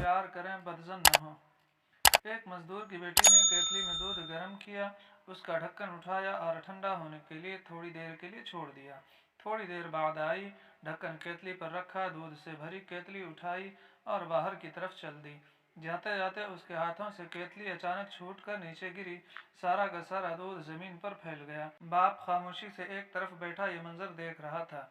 प्यार करें, बदज़न न हो। एक मजदूर की बेटी ने केतली में दूध गर्म किया, उसका ढक्कन उठाया और ठंडा होने के लिए थोड़ी देर के लिए छोड़ दिया। थोड़ी देर बाद आई, ढक्कन केतली पर रखा, दूध से भरी केतली उठाई और बाहर की तरफ चल दी। जाते जाते उसके हाथों से केतली अचानक छूटकर नीचे गिरी। सारा का सारा दूध जमीन पर फैल गया। बाप खामोशी से एक तरफ बैठा ये मंजर देख रहा था।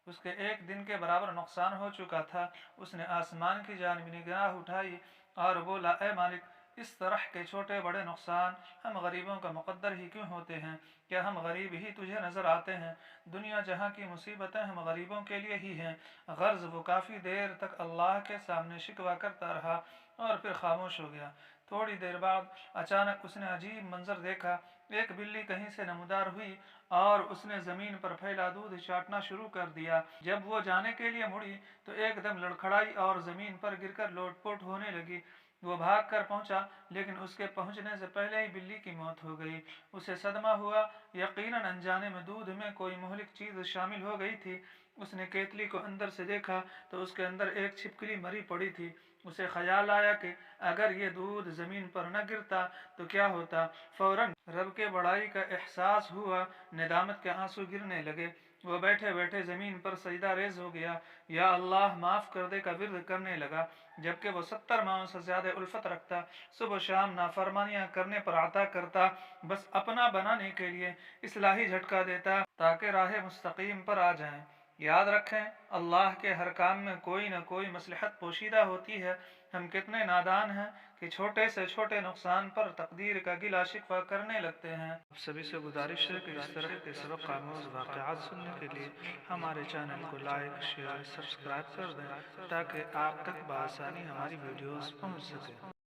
उसके एक दिन के बराबर नुकसान हो चुका था। उसने आसमान की जानिब निगाह उठाई और बोला, ए मालिक, इस तरह के छोटे बड़े नुकसान हम गरीबों का मुकद्दर ही क्यों होते हैं? क्या हम गरीब ही तुझे नज़र आते हैं? दुनिया जहाँ की मुसीबतें हम गरीबों के लिए ही हैं। गर्ज वो काफ़ी देर तक अल्लाह के सामने शिकवा करता रहा और फिर खामोश हो गया। थोड़ी देर बाद अचानक उसने अजीब मंजर देखा। एक बिल्ली कहीं से नमूदार हुई और उसने ज़मीन पर फैला दूध चाटना शुरू कर दिया। जब वो जाने के लिए मुड़ी तो एकदम लड़खड़ाई और ज़मीन पर गिरकर लोटपोट होने लगी। वो भाग कर पहुंचा, लेकिन उसके पहुंचने से पहले ही बिल्ली की मौत हो गई। उसे सदमा हुआ, यकीनन अनजाने में दूध में कोई मुहलिक चीज़ शामिल हो गई थी। उसने केतली को अंदर से देखा तो उसके अंदर एक छिपकली मरी पड़ी थी। उसे ख्याल आया कि अगर ये दूध ज़मीन पर न गिरता तो क्या होता। फौरन रब के बड़ाई का एहसास हुआ, नेदामत के आंसू गिरने लगे। वो बैठे बैठे ज़मीन पर सजदा रेज हो गया, या अल्लाह माफ़ कर दे का विर्द करने लगा, जबकि वो 70 माओं से ज़्यादा उल्फत रखता। सुबह शाम नाफरमानियाँ करने पर आता करता, बस अपना बनाने के लिए इस्लाही झटका देता ताकि राह मुस्तकीम पर आ जाएं। याद रखें, अल्लाह के हर काम में कोई न कोई मसलहत पोशीदा होती है। हम कितने नादान हैं कि छोटे से छोटे नुकसान पर तकदीर का गिला शिकवा करने लगते हैं। आप सभी से गुजारिश है कि इस तरह के सबक आमूज़ वाक़यात सुनने के लिए हमारे चैनल को लाइक, शेयर, सब्सक्राइब कर दें ताकि आप तक बआसानी हमारी वीडियोस पहुंच सके।